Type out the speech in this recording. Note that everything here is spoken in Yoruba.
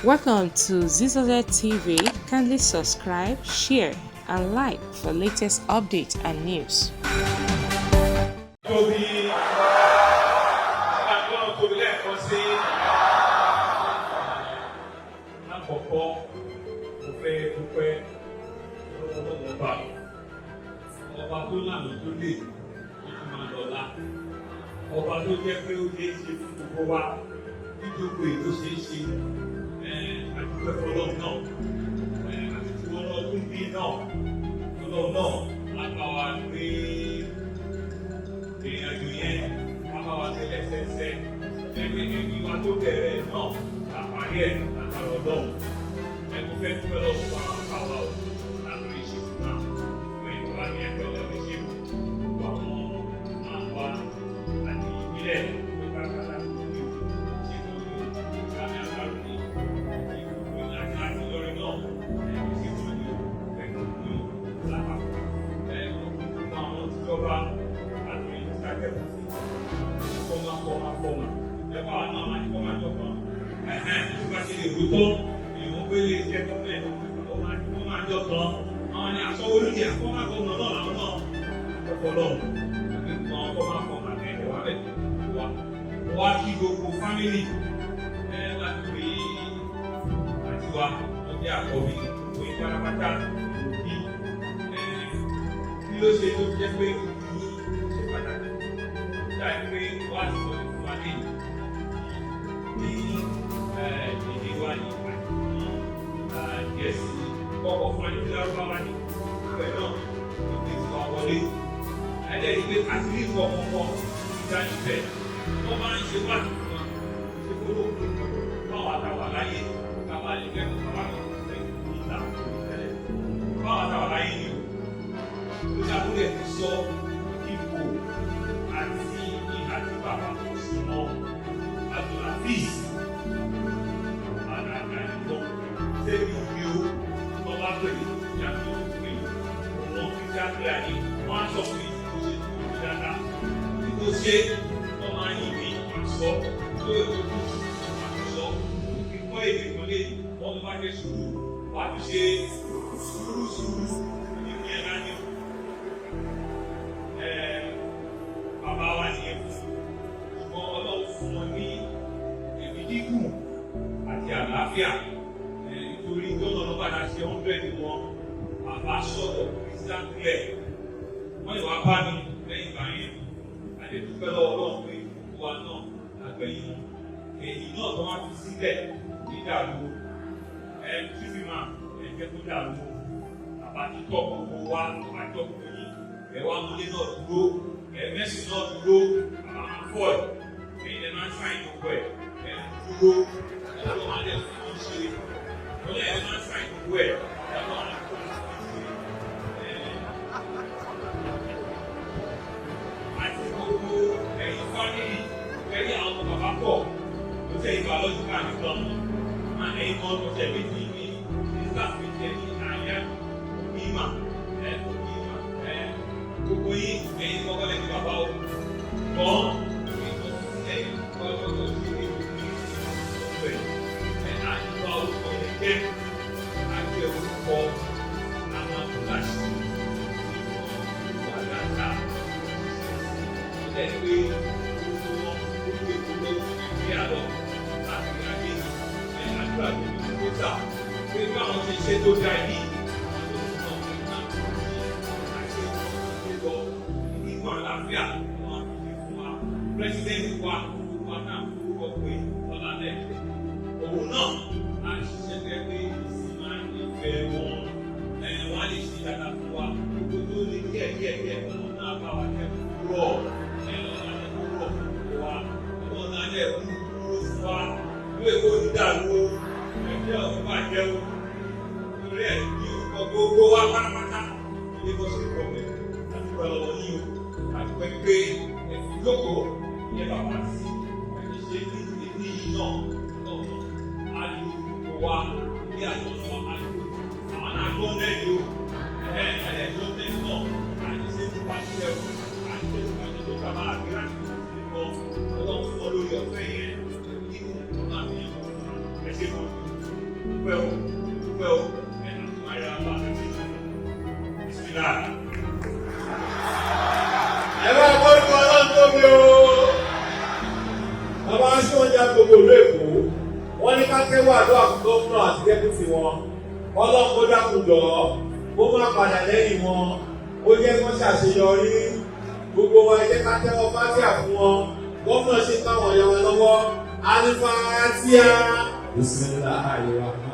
Welcome to Zisodel TV. Kindly subscribe, share, and like for latest updates and news. Ọba tó jẹ́ pé ó lè ṣe fún gbogbo wa nítorí ètò ṣe é ṣe àdúgbò ọlọ́run náà àti tí wọ́n lọ́dún bíi náà ọlọ́run náà lápá wa gbé ìrìnàjò yẹn lápá wa tẹ́lẹ̀ ṣẹ̀ṣẹ̀ ẹgbẹ́ ẹbí wa tó bẹ̀rẹ̀ náà àparí ẹ̀ lápá ọlọ́run ẹ̀kọ́ fẹ́ dúpẹ́ lọ́wọ́ fún àwọn àpáwá o láti rí ìṣègùn náà fún ìjọba ní ẹgbẹ́ ọlọ́run ìṣègùn àwọn àwa àti ìbílẹ̀ tó bá kàlà lórí ìṣègùn ìṣàmì àgbàlù ní ìgbìmọ̀ àti lórí náà ìṣègùn ní ẹgbẹ́ ní lápapọ̀ ọkùnrin àwọn ìjọba àti ìṣàkẹ́kọ̀ọ́ fọ́mà ẹ̀kọ́ àwọn náà máa ń kọ́ máa jọ̀kan nígbà tí lè rú tán ìwọ̀n pé lè jẹ́ gọ́ọ̀mẹ̀ntì wọ́n máa jọ̀kan àwọn ni àṣọ olùdí àkọ́màkọ́mọ náà làwọn náà ọ̀pọ̀ lọ́wọ́ àwọn fọ́mà ẹ̀wà rẹ̀ wá kí gbogbo fámìlì láti rí àtiwá ọjọ́ àkọ́bí òyìn pátápátá kí ló ṣe tó jẹ́ pé ìlú ṣe pàtàkì láì pé wá sí ọdún fún wa ní èdè wa ní Gẹ̀ẹ́sì kọ́kọ́ fún wa ní Lárúbáwá ní ìpẹ́ náà ní ìtura wọlé ẹ̀dẹ̀ ìgbé àti ní ìfọ̀kọ̀kọ̀ ìdájú bẹ́ẹ̀ wọ́n máa ń ṣe wá nìkan ṣe kúrò báwa táwa láyé káwa lè fẹ́ kó káwa lè fẹ́ ìlà ìtẹ́lẹ̀ báwa táwa láyé ni o ṣàkóso ẹ̀ ti sọ ipò àti ìhà tí bàbá kò sí mọ́ àtúnà fíìsì àgbàgbà nìkan sẹ́yìn òbí o tó bá pèlè ìyàtọ̀ òpè òun fi jáde àyè wọ́n á sọ fún ìdíkòṣe tó dáadáa ìdíkòṣe wọ́n máa ń yìn ní àṣọ tó ètò àṣọ kíkọ́ èdè kan lé wọ́n tó bá jẹ́ sùúrù wà á fi ṣe sùúrù nínú ẹ̀ náà ní bàbá wa nìyẹn ṣùgbọ́n ọlọ́run fún wọn ní ẹ̀mí gígùn àti àlàáfíà nítorí gbọ́dọ̀ ló padà ṣe 100 wọn bàbá sọ̀rọ̀ Christian clear wọ́n ìwà bá mi lẹ́yìn ìgbà yẹn àdètúpẹ́ lọ́wọ́ ọlọ́run pé gbogbo wa náà lágbẹ̀yìn wọn èyí náà tó wá fi sílẹ̀ ní ìdàlú títí máa ẹgbẹ́ tó dàlú bàbá títọ́ gbogbo wa bàbá títọ́ gbogbo yìí ẹ̀wà múlé náà dúró mẹ́sìn náà dúró bàbá máa fọ́ ẹ̀ ẹ̀yìn ẹ̀ máa ń sáyìn gbogbo ẹ̀ dúró ẹ̀rọ máa dẹ̀ fún wọn ṣe ọlẹ́ ẹ̀ máa ń sáyìn gbogbo ẹ̀ ẹ̀rọ máa ń fún wọn ṣe àti gbogbo ẹ̀yìn fámìlì ẹ̀rí àwọn bàbá pọ̀ ó tẹ̀ ìbálòjúkà nìkan máa ẹ̀yìn kan tó tẹ̀ méjì ní nígbà méjì ní àyà mímà gbogbo yìí ẹ̀yin kọ́kọ́ lẹ́yìn bàbá o gbọ́n ẹ̀yin kọ́kọ́ tó ṣe ní ìgbẹ́ àdúrà orúkọ yẹn jẹ́ àti orúkọ àwọn àbúrásì ìwọ̀n àgbàdà ilẹ̀ pé gbogbo wọn gbogbo ìgbòho ìgbé àlọ́ láti ayé àdúrà tó ní kókó pé báwọn ti ṣe tó dá yìí. Àlàáfíà wọn fi fún wa pírẹsidẹ́ntì wa náà kúrò pé ọ̀la lẹ́yìn òun náà á ṣiṣẹ́ gẹ́gẹ́ ìsìn máa ń nífẹ̀ẹ́ wọn wọ́n á lè ṣe dáadáa fún wa gbogbo tó lè díẹ̀ wọn náà bá wa jẹ́ kúrò kúrò wa wọn náà lè kúrò fún wa ìwé kó ní dàrú ẹgbẹ́ ọ̀hún bàjẹ́ o lórí ẹ̀ ní gbogbo wa pátápátá ilé bọ́sẹ̀ ìkọ̀wé àti pẹ̀lú ọ̀wọ́ yìí o àti pé ẹ̀fí lóko yẹ bàbá sí ẹ̀fí ṣe ní yìí náà alùpùpù wa ní àjọṣọ alùpùpù àwọn náà gbọ́n lẹ́yìn o ẹ̀ẹ́dẹ́gbọ́n lẹ́yìn náà àti ṣe tó bá ṣiṣẹ́ o àti ṣe tó bá ṣiṣẹ́ tó bá máa gbé láti ṣe kọ́ ọlọ́run fún ọ lórí ọ̀fẹ́ yẹn nínú ọ̀nà àti ẹ̀ṣẹ̀ kan. Well, and my Bismillah. Ẹ̀rọ àkọ́kọ́ ọlọ́run tó bí o. Bàbá aṣọ ọjà gbogbo ìlú Èkó. Wọ́n ní ká tẹ́wọ́ àdúrà fún gómìnà àti dẹ́kùtì wọn. Ọlọ́run kó dákun jọ, ó má padà lẹ́yìn wọn. Ó jẹ́ kó ṣàṣeyọrí. Gbogbo wa jẹ́ ká tẹ́wọ́ fátíà fún wọn. Gómìnà ṣe káwọn ọ̀yà wọn lọ́wọ́. Alifátíà. Bismillahirrahmanirrahim.